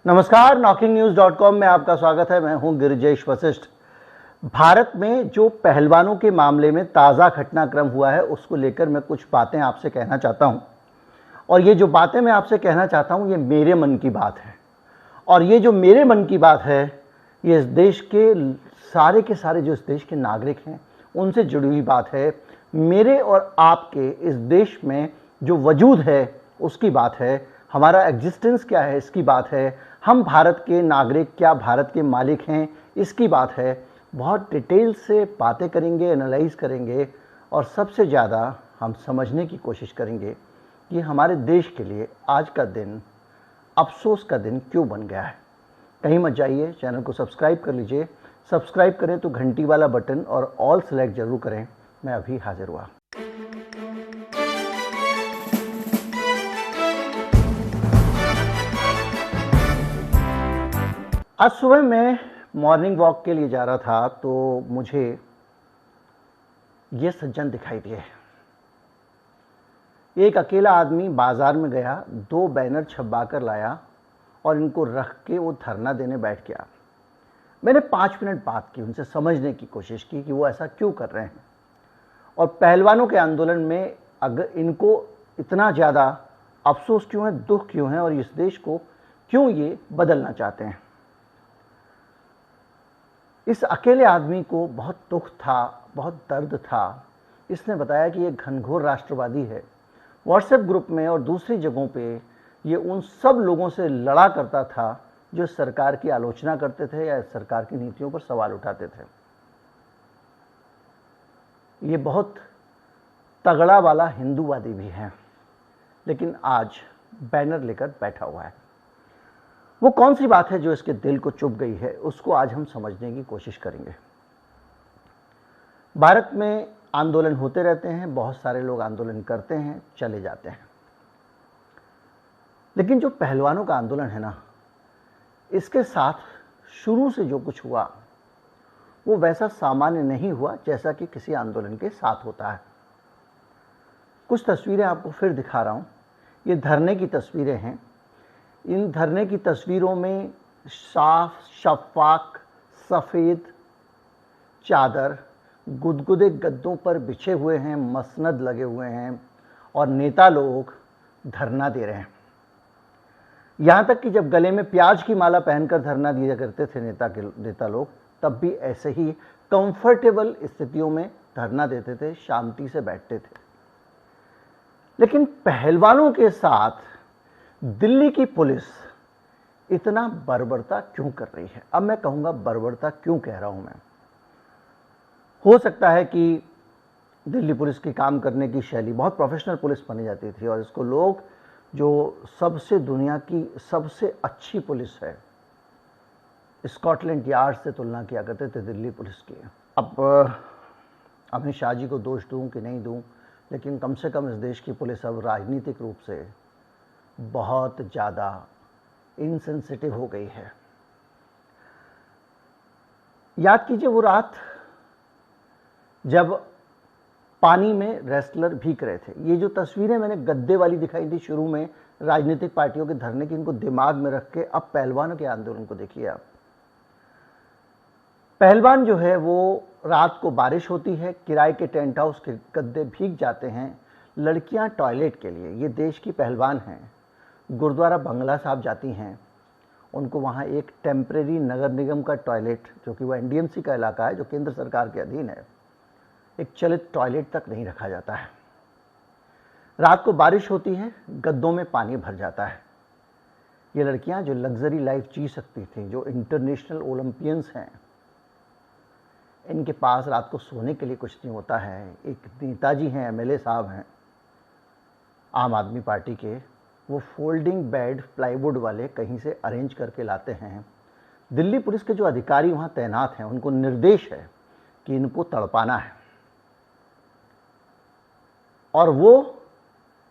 नमस्कार, NockingNews.com में आपका स्वागत है। मैं हूं गिरिजेश वशिष्ठ। भारत में जो पहलवानों के मामले में ताज़ा घटनाक्रम हुआ है उसको लेकर मैं कुछ बातें आपसे कहना चाहता हूं। और ये जो बातें मैं आपसे कहना चाहता हूं ये मेरे मन की बात है। और ये जो मेरे मन की बात है ये इस देश के सारे जो इस देश के नागरिक हैं उनसे जुड़ी हुई बात है। मेरे और आपके इस देश में जो वजूद है उसकी बात है। हमारा एग्जिस्टेंस क्या है इसकी बात है। हम भारत के नागरिक क्या भारत के मालिक हैं इसकी बात है। बहुत डिटेल से बातें करेंगे, एनालाइज करेंगे और सबसे ज़्यादा हम समझने की कोशिश करेंगे कि हमारे देश के लिए आज का दिन अफसोस का दिन क्यों बन गया है। कहीं मत जाइए, चैनल को सब्सक्राइब कर लीजिए। सब्सक्राइब करें तो घंटी वाला बटन और ऑल सेलेक्ट जरूर करें। मैं अभी हाजिर हुआ। आज सुबह मैं मॉर्निंग वॉक के लिए जा रहा था तो मुझे ये सज्जन दिखाई दिए। एक अकेला आदमी बाजार में गया, 2 बैनर छपवा कर लाया और इनको रख के वो धरना देने बैठ गया। मैंने 5 मिनट बात की, उनसे समझने की कोशिश की कि वो ऐसा क्यों कर रहे हैं और पहलवानों के आंदोलन में अगर इनको इतना ज़्यादा अफसोस क्यों है, दुख क्यों है और इस देश को क्यों ये बदलना चाहते हैं। इस अकेले आदमी को बहुत दुख था, बहुत दर्द था। इसने बताया कि ये घनघोर राष्ट्रवादी है। व्हाट्सएप ग्रुप में और दूसरी जगहों पे ये उन सब लोगों से लड़ा करता था जो सरकार की आलोचना करते थे या सरकार की नीतियों पर सवाल उठाते थे। ये बहुत तगड़ा वाला हिंदूवादी भी है, लेकिन आज बैनर लेकर बैठा हुआ है। वो कौन सी बात है जो इसके दिल को चुभ गई है, उसको आज हम समझने की कोशिश करेंगे। भारत में आंदोलन होते रहते हैं, बहुत सारे लोग आंदोलन करते हैं, चले जाते हैं। लेकिन जो पहलवानों का आंदोलन है ना, इसके साथ शुरू से जो कुछ हुआ वो वैसा सामान्य नहीं हुआ जैसा कि किसी आंदोलन के साथ होता है। कुछ तस्वीरें आपको फिर दिखा रहा हूं। ये धरने की तस्वीरें हैं। इन धरने की तस्वीरों में साफ, शफाक, सफ़ेद चादर गुदगुदे गद्दों पर बिछे हुए हैं, मसनद लगे हुए हैं और नेता लोग धरना दे रहे हैं। यहाँ तक कि जब गले में प्याज की माला पहनकर धरना दिया करते थे नेता लोग, तब भी ऐसे ही कंफर्टेबल स्थितियों में धरना देते थे, शांति से बैठते थे। लेकिन पहलवानों के साथ दिल्ली की पुलिस इतना बर्बरता क्यों कर रही है। अब मैं कहूँगा बर्बरता क्यों कह रहा हूँ मैं। हो सकता है कि दिल्ली पुलिस की काम करने की शैली बहुत प्रोफेशनल पुलिस बनी जाती थी और इसको लोग जो सबसे दुनिया की सबसे अच्छी पुलिस है स्कॉटलैंड यार्ड से तुलना किया करते थे दिल्ली पुलिस की। अब अमित शाह जी को दोष दूं कि नहीं दूं, लेकिन कम से कम इस देश की पुलिस अब राजनीतिक रूप से बहुत ज़्यादा इनसेंसिटिव हो गई है। याद कीजिए वो रात जब पानी में रेसलर भीग रहे थे। ये जो तस्वीरें मैंने गद्दे वाली दिखाई थी शुरू में राजनीतिक पार्टियों के धरने की, इनको दिमाग में रख के अब पहलवानों के आंदोलन को देखिए आप। पहलवान जो है वो रात को बारिश होती है, किराए के टेंट हाउस के गद्दे भीग जाते हैं, लड़कियां टॉयलेट के लिए, ये देश की पहलवान हैं, गुरुद्वारा बंगला साहब जाती हैं, उनको वहाँ एक टेम्परेरी नगर निगम का टॉयलेट, जो कि वो एनडीएमसी का इलाका है जो केंद्र सरकार के अधीन है, एक चलित टॉयलेट तक नहीं रखा जाता है। रात को बारिश होती है, गद्दों में पानी भर जाता है। ये लड़कियां जो लग्जरी लाइफ जी सकती थी, जो इंटरनेशनल ओलंपियंस हैं, इनके पास रात को सोने के लिए कुछ नहीं होता है। एक नेताजी हैं, एमएलए साहब हैं आम आदमी पार्टी के, वो फोल्डिंग बेड प्लाईवुड वाले कहीं से अरेंज करके लाते हैं। दिल्ली पुलिस के जो अधिकारी वहाँ तैनात हैं उनको निर्देश है कि इनको तड़पाना है और वो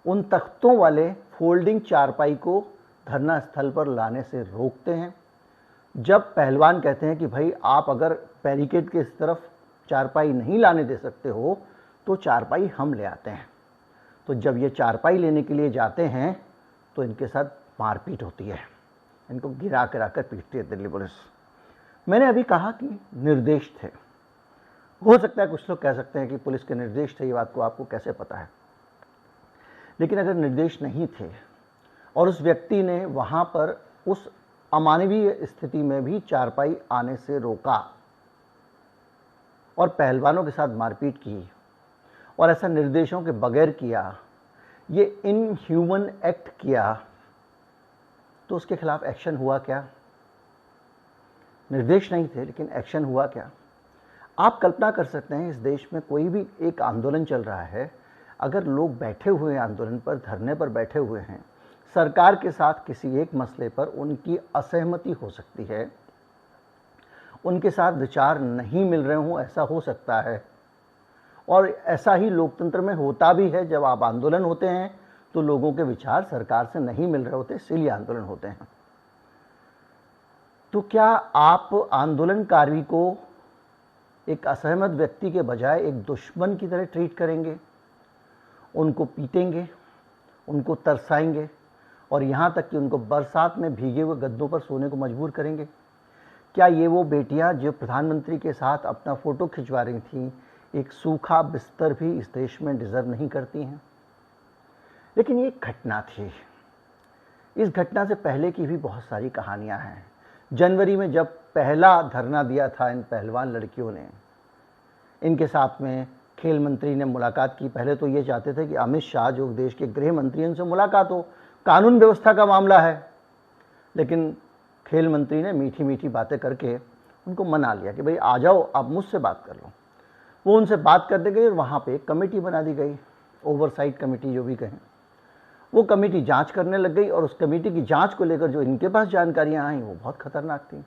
उन तख्तों वाले फोल्डिंग चारपाई को धरना स्थल पर लाने से रोकते हैं। जब पहलवान कहते हैं कि भाई आप अगर बैरिकेड के इस तरफ चारपाई नहीं लाने दे सकते हो तो चारपाई हम ले आते हैं। तो जब ये चारपाई लेने के लिए जाते हैं तो इनके साथ मारपीट होती है। इनको गिरा गिरा कर पीटती है दिल्ली पुलिस। मैंने अभी कहा कि निर्देश थे। हो सकता है कुछ लोग कह सकते हैं कि पुलिस के निर्देश थे, ये बात को आपको कैसे पता है? लेकिन अगर निर्देश नहीं थे और उस व्यक्ति ने वहाँ पर उस अमानवीय स्थिति में भी चारपाई आने से रोका और पहलवानों के साथ मारपीट की और ऐसा निर्देशों के बगैर किया, ये इनह्यूमन एक्ट किया, तो उसके खिलाफ एक्शन हुआ क्या? निर्देश नहीं थे लेकिन एक्शन हुआ क्या? आप कल्पना कर सकते हैं, इस देश में कोई भी एक आंदोलन चल रहा है, अगर लोग बैठे हुए हैं आंदोलन पर, धरने पर बैठे हुए हैं, सरकार के साथ किसी एक मसले पर उनकी असहमति हो सकती है, उनके साथ विचार नहीं मिल रहे हों, ऐसा हो सकता है। और ऐसा ही लोकतंत्र में होता भी है, जब आप आंदोलन होते हैं तो लोगों के विचार सरकार से नहीं मिल रहे होते, इसीलिए आंदोलन होते हैं। तो क्या आप आंदोलनकारी को एक असहमत व्यक्ति के बजाय एक दुश्मन की तरह ट्रीट करेंगे, उनको पीटेंगे, उनको तरसाएंगे और यहाँ तक कि उनको बरसात में भीगे हुए गद्दों पर सोने को मजबूर करेंगे? क्या ये वो बेटियाँ जो प्रधानमंत्री के साथ अपना फ़ोटो खिंचवा रही थीं, एक सूखा बिस्तर भी इस देश में डिज़र्व नहीं करती हैं? लेकिन ये घटना थी। इस घटना से पहले की भी बहुत सारी कहानियाँ हैं। जनवरी में जब पहला धरना दिया था इन पहलवान लड़कियों ने, इनके साथ में खेल मंत्री ने मुलाकात की। पहले तो ये चाहते थे कि अमित शाह जो देश के गृह मंत्री हैं उनसे मुलाकात हो, कानून व्यवस्था का मामला है, लेकिन खेल मंत्री ने मीठी मीठी बातें करके उनको मना लिया कि भाई आ जाओ, आप मुझसे बात कर लो। वो उनसे बात करते गए और वहाँ पे एक कमेटी बना दी गई, ओवरसाइट कमेटी जो भी कहें। वो कमेटी जांच करने लग गई और उस कमेटी की जांच को लेकर जो इनके पास जानकारियां आई वो बहुत खतरनाक थी।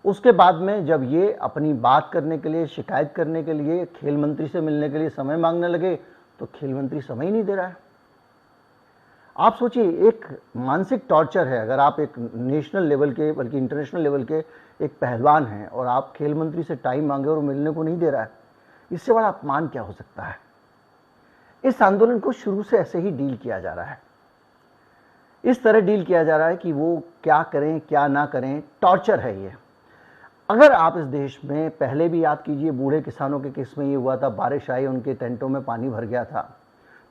उसके बाद में जब ये अपनी बात करने के लिए, शिकायत करने के लिए, खेल मंत्री से मिलने के लिए समय मांगने लगे तो खेल मंत्री समय ही नहीं दे रहा है। आप सोचिए, एक मानसिक टॉर्चर है। अगर आप एक नेशनल लेवल के, बल्कि इंटरनेशनल लेवल के एक पहलवान हैं और आप खेल मंत्री से टाइम मांगे और मिलने को नहीं दे रहा है, इससे बड़ा अपमान क्या हो सकता है? इस आंदोलन को शुरू से ऐसे ही डील किया जा रहा है, इस तरह डील किया जा रहा है कि वो क्या करें क्या ना करें, टॉर्चर है ये। अगर आप इस देश में पहले भी याद कीजिए, बूढ़े किसानों के केस में ये हुआ था, बारिश आई, उनके टेंटों में पानी भर गया था,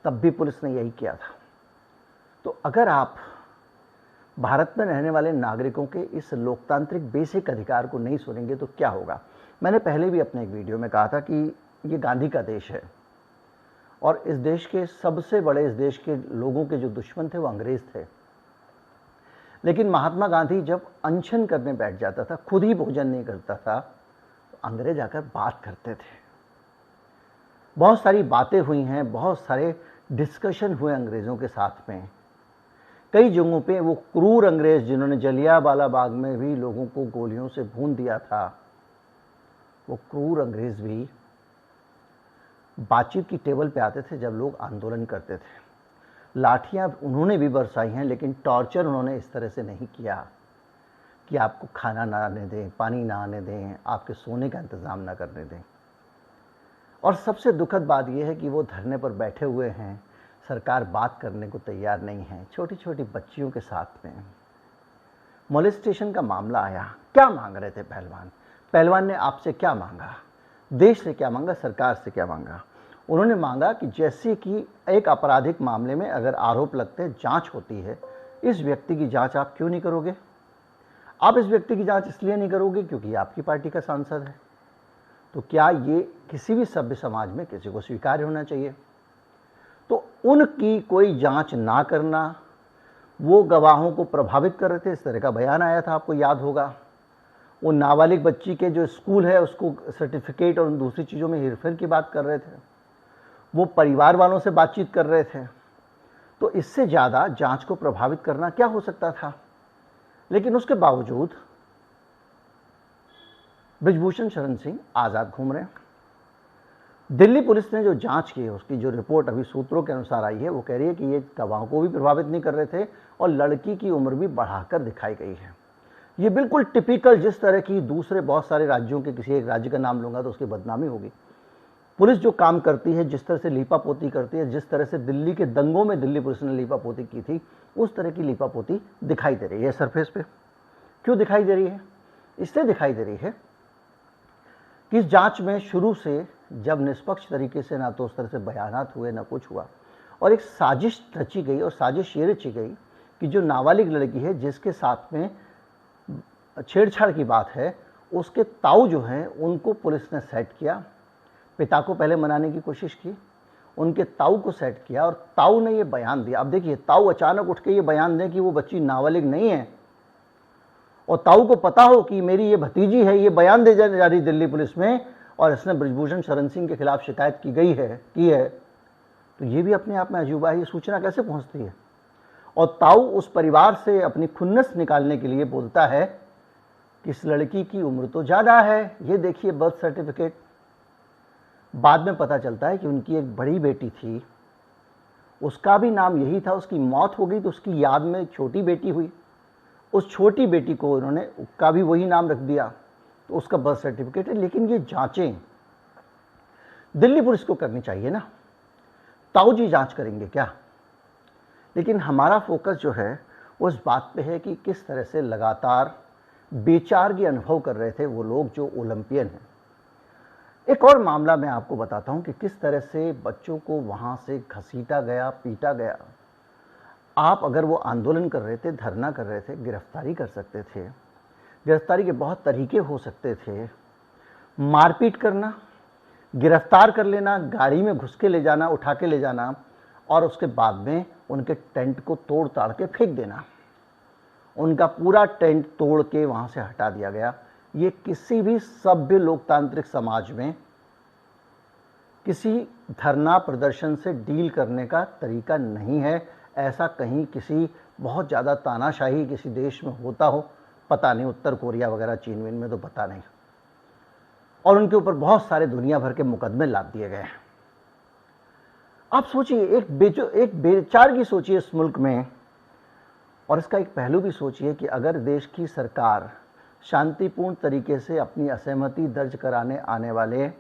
तब भी पुलिस ने यही किया था। तो अगर आप भारत में रहने वाले नागरिकों के इस लोकतांत्रिक बेसिक अधिकार को नहीं सुनेंगे तो क्या होगा? मैंने पहले भी अपने एक वीडियो में कहा था कि ये गांधी का देश है और इस देश के सबसे बड़े, इस देश के लोगों के जो दुश्मन थे वो अंग्रेज थे। लेकिन महात्मा गांधी जब अनशन करने बैठ जाता था, खुद ही भोजन नहीं करता था, तो अंग्रेज आकर बात करते थे। बहुत सारी बातें हुई हैं, बहुत सारे डिस्कशन हुए अंग्रेज़ों के साथ में। कई जगहों पे वो क्रूर अंग्रेज जिन्होंने जलियांवाला बाग में भी लोगों को गोलियों से भून दिया था, वो क्रूर अंग्रेज भी बातचीत की टेबल पे आते थे जब लोग आंदोलन करते थे। लाठियां उन्होंने भी बरसाई हैं, लेकिन टॉर्चर उन्होंने इस तरह से नहीं किया कि आपको खाना ना आने दें, पानी ना आने दें, आपके सोने का इंतज़ाम ना करने दें। और सबसे दुखद बात यह है कि वो धरने पर बैठे हुए हैं, सरकार बात करने को तैयार नहीं है। छोटी छोटी बच्चियों के साथ में मोलेस्टेशन का मामला आया। क्या मांग रहे थे पहलवान? पहलवान ने आपसे क्या मांगा? देश से क्या मांगा? सरकार से क्या मांगा? उन्होंने मांगा कि जैसे कि एक आपराधिक मामले में अगर आरोप लगते हैं, जांच होती है, इस व्यक्ति की जांच आप क्यों नहीं करोगे? आप इस व्यक्ति की जांच इसलिए नहीं करोगे क्योंकि आपकी पार्टी का सांसद है। तो क्या ये किसी भी सभ्य समाज में किसी को स्वीकार्य होना चाहिए? तो उनकी कोई जांच ना करना, वो गवाहों को प्रभावित कर रहे थे, इस तरह का बयान आया था, आपको याद होगा। वो नाबालिग बच्ची के जो स्कूल है उसको सर्टिफिकेट और दूसरी चीज़ों में हेरफेर की बात कर रहे थे, वो परिवार वालों से बातचीत कर रहे थे। तो इससे ज़्यादा जांच को प्रभावित करना क्या हो सकता था? लेकिन उसके बावजूद बृजभूषण शरण सिंह आज़ाद घूम रहे हैं। दिल्ली पुलिस ने जो जांच की है, उसकी जो रिपोर्ट अभी सूत्रों के अनुसार आई है, वो कह रही है कि ये गवाहों को भी प्रभावित नहीं कर रहे थे और लड़की की उम्र भी बढ़ाकर दिखाई गई है। ये बिल्कुल टिपिकल, जिस तरह की दूसरे बहुत सारे राज्यों के, किसी एक राज्य का नाम लूंगा तो उसकी बदनामी होगी, पुलिस जो काम करती है, जिस तरह से लीपापोती करती है, जिस तरह से दिल्ली के दंगों में दिल्ली पुलिस ने लीपापोती की थी, उस तरह की लीपापोती दिखाई दे रही है सरफेस पे। क्यों दिखाई दे रही है? इसलिए दिखाई दे रही है कि इस जांच में शुरू से जब निष्पक्ष तरीके से ना तो उस तरह से बयानात हुए, ना कुछ हुआ, और एक साजिश रची गई, और साजिश ये रची गई कि जो नाबालिग लड़की है जिसके साथ में छेड़छाड़ की बात है, उसके ताऊ जो हैं उनको पुलिस ने सेट किया। पिता को पहले मनाने की कोशिश की, उनके ताऊ को सेट किया, और ताऊ ने ये बयान दिया। अब देखिए, ताऊ अचानक उठ के ये बयान दें कि वो बच्ची नाबालिग नहीं है, और ताऊ को पता हो कि मेरी ये भतीजी है, ये बयान दे जा रही दिल्ली पुलिस में, और इसने ब्रिजभूषण शरण सिंह के खिलाफ शिकायत की है, तो ये भी अपने आप में अजूबा है। ये सूचना कैसे पहुंचती है? और ताऊ उस परिवार से अपनी खुन्नस निकालने के लिए बोलता है कि इस लड़की की उम्र तो ज़्यादा है, ये देखिए बर्थ सर्टिफिकेट। बाद में पता चलता है कि उनकी एक बड़ी बेटी थी, उसका भी नाम यही था, उसकी मौत हो गई तो उसकी याद में एक छोटी बेटी हुई, उस छोटी बेटी को उन्होंने का भी वही नाम रख दिया, तो उसका बर्थ सर्टिफिकेट है। लेकिन ये जांचें दिल्ली पुलिस को करनी चाहिए ना, ताऊ जी जांच करेंगे क्या? लेकिन हमारा फोकस जो है वो इस बात पे है कि किस तरह से लगातार बेचारगी अनुभव कर रहे थे वो लोग जो ओलंपियन हैं। एक और मामला मैं आपको बताता हूं कि किस तरह से बच्चों को वहां से घसीटा गया, पीटा गया। आप अगर वो आंदोलन कर रहे थे, धरना कर रहे थे, गिरफ्तारी कर सकते थे। गिरफ्तारी के बहुत तरीके हो सकते थे, मारपीट करना, गिरफ्तार कर लेना, गाड़ी में घुस के ले जाना, उठा के ले जाना, और उसके बाद में उनके टेंट को तोड़ ताड़ के फेंक देना। उनका पूरा टेंट तोड़ के वहाँ से हटा दिया गया। ये किसी भी सभ्य लोकतांत्रिक समाज में किसी धरना प्रदर्शन से डील करने का तरीका नहीं है। ऐसा कहीं किसी बहुत ज़्यादा तानाशाही किसी देश में होता हो, पता नहीं, उत्तर कोरिया वगैरह, चीन विन में तो पता नहीं। और उनके ऊपर बहुत सारे दुनिया भर के मुकदमे लाद दिए गए हैं। आप सोचिए, एक बेचारगी सोचिए इस मुल्क में, और इसका एक पहलू भी सोचिए कि अगर देश की सरकार शांतिपूर्ण तरीके से अपनी असहमति दर्ज कराने आने वाले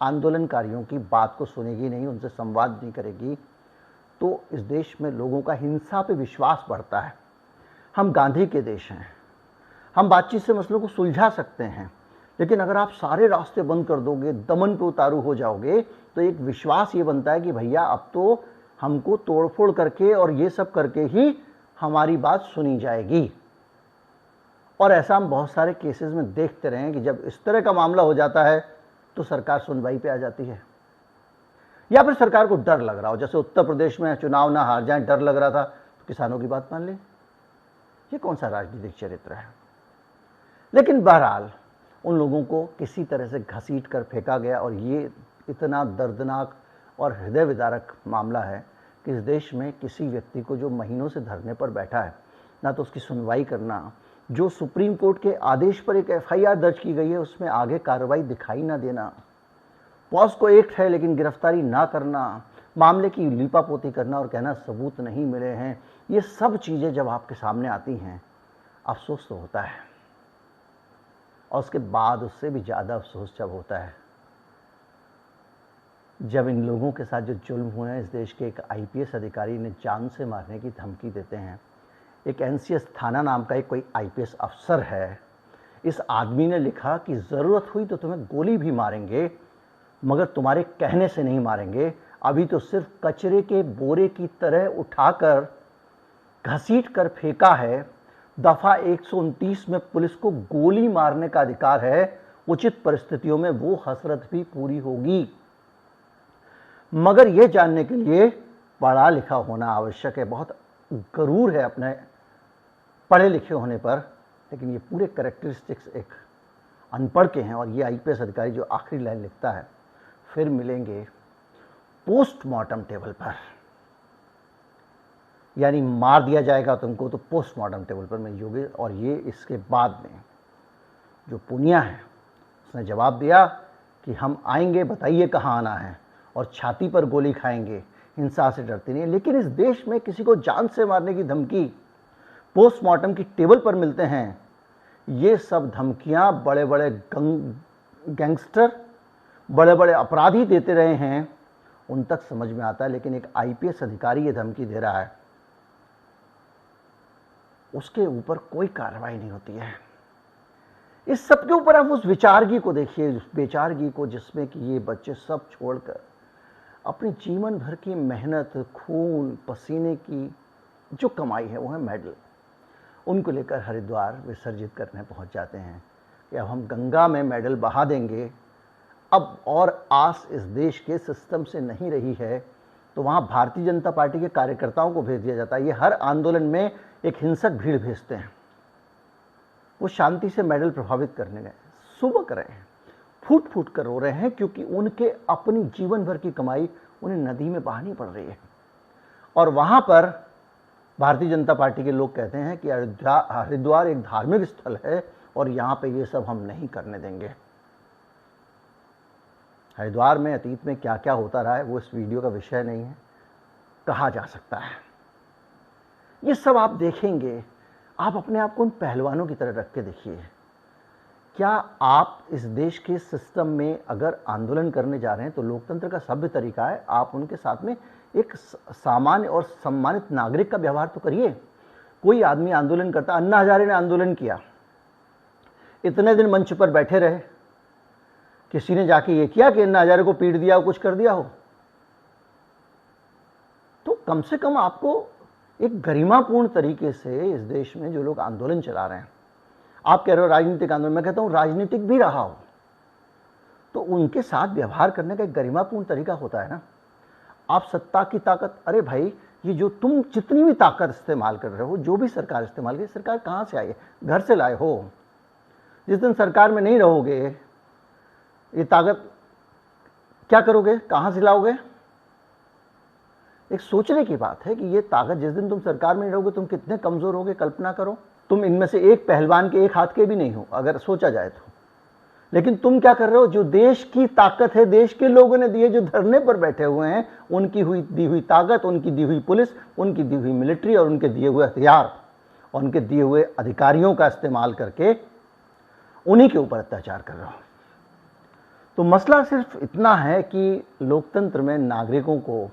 आंदोलनकारियों की बात को सुनेगी नहीं, उनसे संवाद नहीं करेगी, तो इस देश में लोगों का हिंसा पे विश्वास बढ़ता है। हम गांधी के देश हैं, हम बातचीत से मसलों को सुलझा सकते हैं, लेकिन अगर आप सारे रास्ते बंद कर दोगे, दमन पे उतारू हो जाओगे, तो एक विश्वास ये बनता है कि भैया अब तो हमको तोड़फोड़ करके और ये सब करके ही हमारी बात सुनी जाएगी। और ऐसा हम बहुत सारे केसेस में देखते रहे हैं कि जब इस तरह का मामला हो जाता है तो सरकार सुनवाई पे आ जाती है, या फिर सरकार को डर लग रहा हो, जैसे उत्तर प्रदेश में चुनाव ना हार जाए, डर लग रहा था तो किसानों की बात मान ली। ये कौन सा राजनीतिक चरित्र है? लेकिन बहरहाल उन लोगों को किसी तरह से घसीट कर फेंका गया, और ये इतना दर्दनाक और हृदय विदारक मामला है कि इस देश में किसी व्यक्ति को जो महीनों से धरने पर बैठा है, ना तो उसकी सुनवाई करना, जो सुप्रीम कोर्ट के आदेश पर एक एफआईआर दर्ज की गई है उसमें आगे कार्रवाई दिखाई ना देना, पॉस्को एक्ट है लेकिन गिरफ्तारी ना करना, मामले की लीपापोती करना और कहना सबूत नहीं मिले हैं, ये सब चीज़ें जब आपके सामने आती हैं, अफसोस तो होता है। और उसके बाद उससे भी ज़्यादा अफसोस जब होता है जब इन लोगों के साथ जो जुल्म हुए हैं, इस देश के एक आईपीएस अधिकारी ने जान से मारने की धमकी देते हैं। एक एनसीएस थाना नाम का एक कोई आईपीएस अफसर है, इस आदमी ने लिखा कि ज़रूरत हुई तो तुम्हें गोली भी मारेंगे, मगर तुम्हारे कहने से नहीं मारेंगे, अभी तो सिर्फ कचरे के बोरे की तरह उठाकर घसीट कर फेंका है। दफ़ा 129 में पुलिस को गोली मारने का अधिकार है, उचित परिस्थितियों में वो हसरत भी पूरी होगी। मगर यह जानने के लिए पढ़ा लिखा होना आवश्यक है। बहुत गरूर है अपने पढ़े लिखे होने पर, लेकिन ये पूरे कैरेक्टरिस्टिक्स एक अनपढ़ के हैं। और ये आईपीएस अधिकारी जो आखिरी लाइन लिखता है, फिर मिलेंगे पोस्टमार्टम टेबल पर, यानी मार दिया जाएगा तुमको तो पोस्टमार्टम टेबल पर मिलोगे। और ये इसके बाद में जो पुनिया है उसने जवाब दिया कि हम आएंगे, बताइए कहाँ आना है, और छाती पर गोली खाएंगे, हिंसा से डरती नहीं है। लेकिन इस देश में किसी को जान से मारने की धमकी पोस्टमार्टम की टेबल पर मिलते हैं। ये सब धमकियां बड़े बड़े गैंगस्टर, बड़े बड़े अपराधी देते रहे हैं, उन तक समझ में आता है। लेकिन एक आईपीएस अधिकारी ये धमकी दे रहा है, उसके ऊपर कोई कार्रवाई नहीं होती है। इस सब के ऊपर आप उस विचारगी को देखिए, उस बेचारगी को, जिसमें कि ये बच्चे सब छोड़कर अपनी जीवन भर की मेहनत, खून पसीने की जो कमाई है, वो है मेडल, उनको लेकर हरिद्वार विसर्जित करने पहुंच जाते हैं कि अब हम गंगा में मेडल बहा देंगे। अब और आस इस देश के सिस्टम से नहीं रही है, तो वहाँ भारतीय जनता पार्टी के कार्यकर्ताओं को भेज दिया जाता है। ये हर आंदोलन में एक हिंसक भीड़ भेजते हैं, वो शांति से मेडल प्रभावित करने गए, सुबह कर रहे हैं, फूट फूट कर रो रहे हैं, क्योंकि उनके अपनी जीवन भर की कमाई उन्हें नदी में बहानी पड़ रही है। और वहाँ पर भारतीय जनता पार्टी के लोग कहते हैं कि हरिद्वार एक धार्मिक स्थल है और यहाँ पे ये सब हम नहीं करने देंगे। हरिद्वार में अतीत में क्या क्या होता रहा है वो इस वीडियो का विषय नहीं है, कहा जा सकता है। ये सब आप देखेंगे, आप अपने आप को उन पहलवानों की तरह रख के देखिए। क्या आप इस देश के सिस्टम में अगर आंदोलन करने जा रहे हैं तो लोकतंत्र का सभ्य तरीका है, आप उनके साथ में एक सामान्य और सम्मानित नागरिक का व्यवहार तो करिए। कोई आदमी आंदोलन करता, अन्ना हजारे ने आंदोलन किया, इतने दिन मंच पर बैठे रहे, किसी ने जाके ये किया कि अन्ना हजारे को पीट दिया हो, कुछ कर दिया हो? तो कम से कम आपको एक गरिमापूर्ण तरीके से इस देश में जो लोग आंदोलन चला रहे हैं, आप कह रहे हो राजनीतिक आंदोलन, मैं कहता हूं राजनीतिक भी रहा हो तो उनके साथ व्यवहार करने का एक गरिमापूर्ण तरीका होता है ना। आप सत्ता की ताकत, अरे भाई ये जो तुम जितनी भी ताकत इस्तेमाल कर रहे हो, जो भी सरकार इस्तेमाल की, सरकार कहाँ से आई है? घर से लाए हो। जिस दिन सरकार में नहीं रहोगे, ये ताकत क्या करोगे, कहाँ से लाओगे? एक सोचने की बात है कि ये ताकत जिस दिन तुम सरकार में नहीं रहोगे, तुम कितने कमजोर होगे, कल्पना करो। तुम इनमें से एक पहलवान के एक हाथ के भी नहीं हो अगर सोचा जाए तो, लेकिन तुम क्या कर रहे हो? जो देश की ताकत है, देश के लोगों ने दी है, जो धरने पर बैठे हुए हैं, उनकी दी हुई ताकत, उनकी दी हुई पुलिस, उनकी दी हुई मिलिट्री और उनके दिए हुए हथियार और उनके दिए हुए अधिकारियों का इस्तेमाल करके उन्हीं के ऊपर अत्याचार कर रहे हो। तो मसला सिर्फ इतना है कि लोकतंत्र में नागरिकों को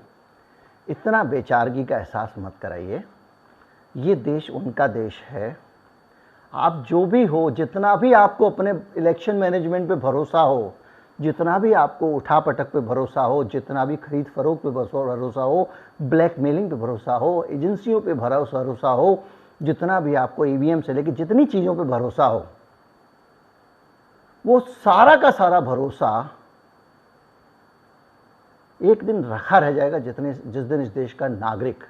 इतना बेचारगी का एहसास मत कराइए। ये देश उनका देश है। आप जो भी हो, जितना भी आपको अपने इलेक्शन मैनेजमेंट पे भरोसा हो, जितना भी आपको उठापटक पे भरोसा हो, जितना भी खरीद फरोख्त पे भरोसा हो, ब्लैकमेलिंग पे भरोसा हो, एजेंसियों पे भरोसा हो, जितना भी आपको ईवीएम से लेकर जितनी चीज़ों पे भरोसा हो, वो सारा का सारा भरोसा एक दिन रखा रह जाएगा जिस दिन इस देश का नागरिक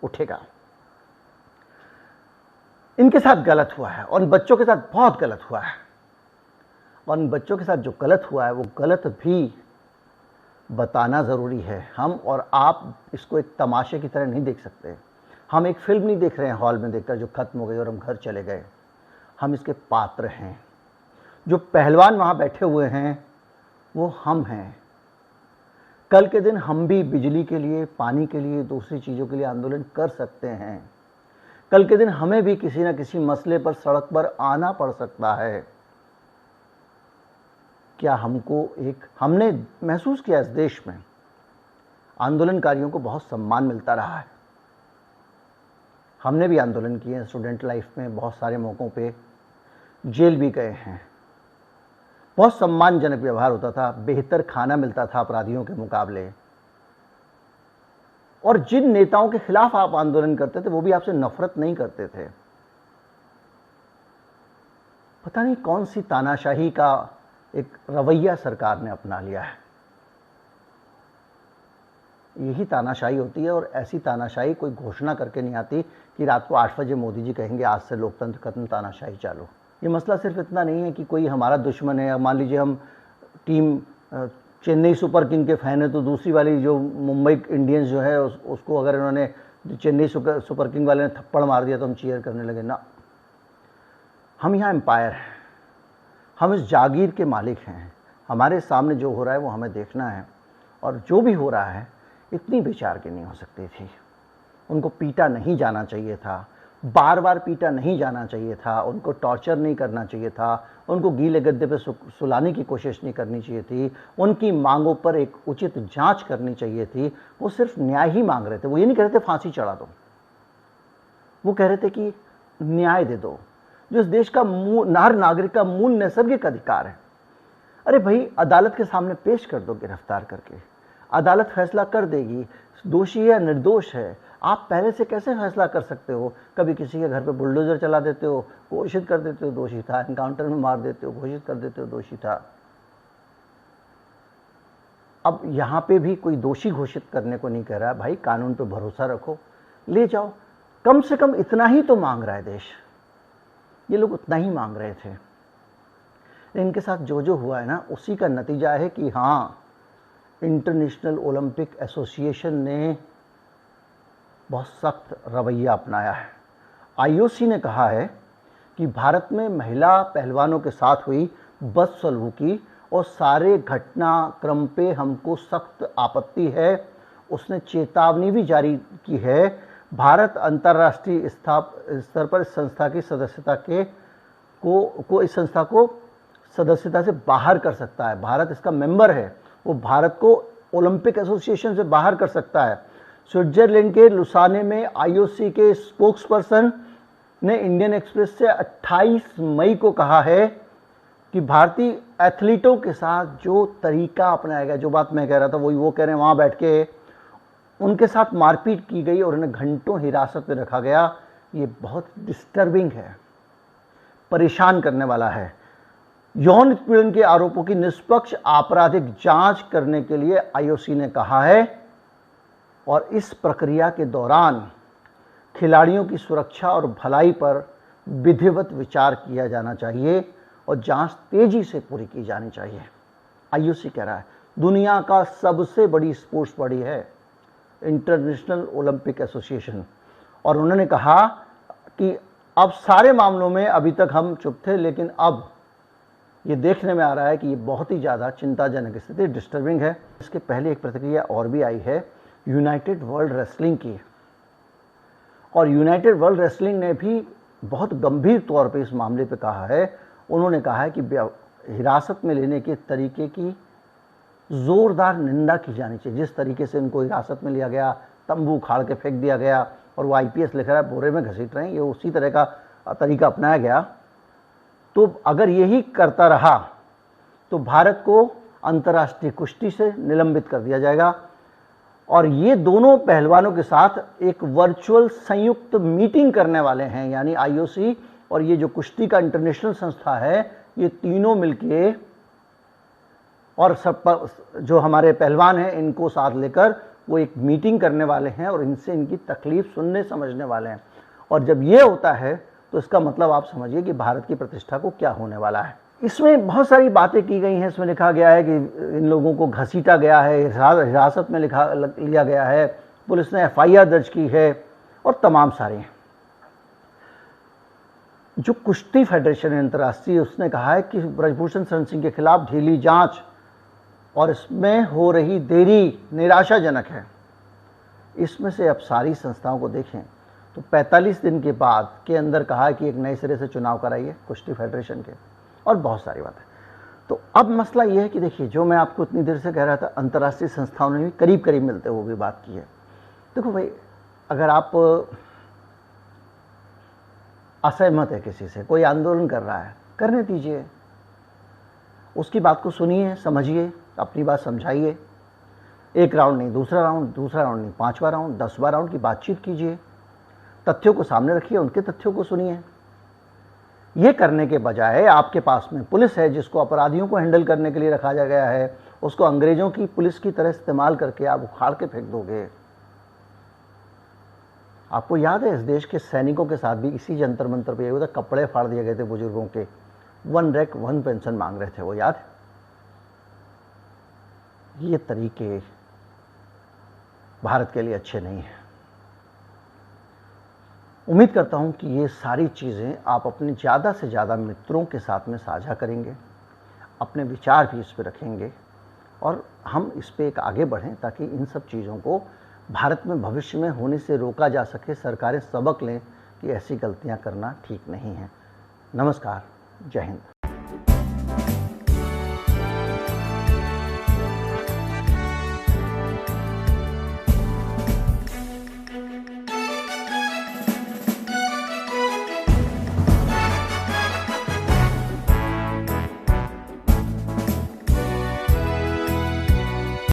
उठेगा। इनके साथ गलत हुआ है और इन बच्चों के साथ बहुत गलत हुआ है, और इन बच्चों के साथ जो गलत हुआ है वो गलत भी बताना ज़रूरी है। हम और आप इसको एक तमाशे की तरह नहीं देख सकते। हम एक फिल्म नहीं देख रहे हैं हॉल में देखकर जो ख़त्म हो गई और हम घर चले गए। हम इसके पात्र हैं। जो पहलवान वहाँ बैठे हुए हैं वो हम हैं। कल के दिन हम भी बिजली के लिए, पानी के लिए, दूसरी चीज़ों के लिए आंदोलन कर सकते हैं। कल के दिन हमें भी किसी न किसी मसले पर सड़क पर आना पड़ सकता है। क्या हमने महसूस किया इस देश में आंदोलनकारियों को बहुत सम्मान मिलता रहा है। हमने भी आंदोलन किए हैं स्टूडेंट लाइफ में, बहुत सारे मौक़ों पे जेल भी गए हैं। बहुत सम्मानजनक व्यवहार होता था, बेहतर खाना मिलता था अपराधियों के मुकाबले, और जिन नेताओं के खिलाफ आप आंदोलन करते थे वो भी आपसे नफरत नहीं करते थे। पता नहीं कौन सी तानाशाही का एक रवैया सरकार ने अपना लिया है। यही तानाशाही होती है, और ऐसी तानाशाही कोई घोषणा करके नहीं आती कि रात को 8 बजे मोदी जी कहेंगे आज से लोकतंत्र खत्म, तानाशाही चालू। ये मसला सिर्फ इतना नहीं है कि कोई हमारा दुश्मन है। मान लीजिए हम टीम चेन्नई सुपर किंग के फ़ैन है तो दूसरी वाली जो मुंबई इंडियंस जो है उसको अगर इन्होंने चेन्नई सुपर किंग वाले ने थप्पड़ मार दिया तो हम चीयर करने लगे ना। हम यहाँ एम्पायर हैं, हम इस जागीर के मालिक हैं। हमारे सामने जो हो रहा है वो हमें देखना है, और जो भी हो रहा है इतनी बेचारगी नहीं हो सकती थी। उनको पीटा नहीं जाना चाहिए था, बार बार पीटा नहीं जाना चाहिए था, उनको टॉर्चर नहीं करना चाहिए था, उनको गीले गद्दे पे सुलाने की कोशिश नहीं करनी चाहिए थी, उनकी मांगों पर एक उचित जांच करनी चाहिए थी। वो सिर्फ न्याय ही मांग रहे थे, वो ये नहीं कह रहे थे फांसी चढ़ा दो, वो कह रहे थे कि न्याय दे दो, जो इस देश का हर नागरिक का मूल नैसर्गिक अधिकार है। अरे भाई, अदालत के सामने पेश कर दो गिरफ्तार करके, अदालत फैसला कर देगी दोषी है या निर्दोष है। आप पहले से कैसे फैसला कर सकते हो? कभी किसी के घर पे बुलडोजर चला देते हो, घोषित कर देते हो दोषी था, एनकाउंटर में मार देते हो, घोषित कर देते हो दोषी था। अब यहां पे भी कोई दोषी घोषित करने को नहीं कह रहा है, भाई कानून पे भरोसा रखो, ले जाओ। कम से कम इतना ही तो मांग रहा है देश, ये लोग उतना ही मांग रहे थे। इनके साथ जो जो हुआ है ना, उसी का नतीजा है कि हाँ, इंटरनेशनल ओलंपिक एसोसिएशन ने बहुत सख्त रवैया अपनाया है। आईओसी ने कहा है कि भारत में महिला पहलवानों के साथ हुई बदसलूकी और सारे घटनाक्रम पे हमको सख्त आपत्ति है। उसने चेतावनी भी जारी की है। भारत अंतर्राष्ट्रीय स्तर पर इस संस्था की सदस्यता इस संस्था को सदस्यता से बाहर कर सकता है। भारत इसका मेंबर है, वो भारत को ओलंपिक एसोसिएशन से बाहर कर सकता है। स्विट्जरलैंड के लुसाने में आईओसी के स्पोक्सपर्सन ने इंडियन एक्सप्रेस से 28 मई को कहा है कि भारतीय एथलीटों के साथ जो तरीका अपनाया गया, जो बात मैं कह रहा था वही वो कह रहे हैं, वहाँ बैठ के उनके साथ मारपीट की गई और उन्हें घंटों हिरासत में रखा गया। ये बहुत डिस्टर्बिंग है, परेशान करने वाला है। यौन उत्पीड़न के आरोपों की निष्पक्ष आपराधिक जांच करने के लिए आईओसी ने कहा है और इस प्रक्रिया के दौरान खिलाड़ियों की सुरक्षा और भलाई पर विधिवत विचार किया जाना चाहिए और जांच तेजी से पूरी की जानी चाहिए। आईओसी कह रहा है दुनिया का सबसे बड़ी स्पोर्ट्स बॉडी है इंटरनेशनल ओलंपिक एसोसिएशन, और उन्होंने कहा कि अब सारे मामलों में अभी तक हम चुप थे, लेकिन अब ये देखने में आ रहा है कि ये बहुत ही ज़्यादा चिंताजनक स्थिति, डिस्टर्बिंग है। इसके पहले एक प्रतिक्रिया और भी आई है यूनाइटेड वर्ल्ड रेसलिंग की, और यूनाइटेड वर्ल्ड रेसलिंग ने भी बहुत गंभीर तौर पे इस मामले पे कहा है। उन्होंने कहा है कि हिरासत में लेने के तरीके की ज़ोरदार निंदा की जानी चाहिए। जिस तरीके से इनको हिरासत में लिया गया, तंबू उखाड़ के फेंक दिया गया और वो आईपीएस लिख रहा है बोरे में घसीट रहे हैं, ये उसी तरह का तरीका अपनाया गया। तो अगर यही करता रहा तो भारत को अंतर्राष्ट्रीय कुश्ती से निलंबित कर दिया जाएगा। और ये दोनों पहलवानों के साथ एक वर्चुअल संयुक्त मीटिंग करने वाले हैं, यानी आईओसी और ये जो कुश्ती का इंटरनेशनल संस्था है, ये तीनों मिलके और सब जो हमारे पहलवान हैं इनको साथ लेकर वो एक मीटिंग करने वाले हैं और इनसे इनकी तकलीफ सुनने समझने वाले हैं। और जब ये होता है तो इसका मतलब आप समझिए कि भारत की प्रतिष्ठा को क्या होने वाला है। इसमें बहुत सारी बातें की गई हैं। इसमें लिखा गया है कि इन लोगों को घसीटा गया है, हिरासत में लिया गया है, पुलिस ने एफआईआर दर्ज की है और तमाम सारे। जो कुश्ती फेडरेशन है अंतर्राष्ट्रीय, उसने कहा है कि ब्रजभूषण शरण सिंह के खिलाफ ढीली जांच और इसमें हो रही देरी निराशाजनक है। इसमें से अब सारी संस्थाओं को देखें तो 45 दिन के बाद के अंदर कहा है कि एक नए सिरे से चुनाव कराइए कुश्ती फेडरेशन के, और बहुत सारी बातें। तो अब मसला यह है कि देखिए, जो मैं आपको इतनी देर से कह रहा था, अंतर्राष्ट्रीय संस्थाओं ने भी करीब करीब मिलते हुए भी बात की है। देखो भाई, अगर आप असहमत है किसी से, कोई आंदोलन कर रहा है, करने दीजिए, उसकी बात को सुनिए, समझिए, अपनी बात समझाइए। एक राउंड नहीं, दूसरा राउंड नहीं, 5वां राउंड, 10वां राउंड की बातचीत कीजिए, तथ्यों को सामने रखिए, उनके तथ्यों को सुनिए। ये करने के बजाय आपके पास में पुलिस है जिसको अपराधियों को हैंडल करने के लिए रखा जा गया है, उसको अंग्रेजों की पुलिस की तरह इस्तेमाल करके आप उखाड़ के फेंक दोगे। आपको याद है इस देश के सैनिकों के साथ भी इसी जंतर मंतर पे हुआ था, कपड़े फाड़ दिए गए थे बुजुर्गों के, 1 रैंक 1 पेंशन मांग रहे थे, वो याद है? ये तरीके भारत के लिए अच्छे नहीं हैं। उम्मीद करता हूं कि ये सारी चीज़ें आप अपने ज़्यादा से ज़्यादा मित्रों के साथ में साझा करेंगे, अपने विचार भी इस पर रखेंगे और हम इस पर एक आगे बढ़ें ताकि इन सब चीज़ों को भारत में भविष्य में होने से रोका जा सके। सरकारें सबक लें कि कि ऐसी गलतियां करना ठीक नहीं है। नमस्कार, जय हिंद।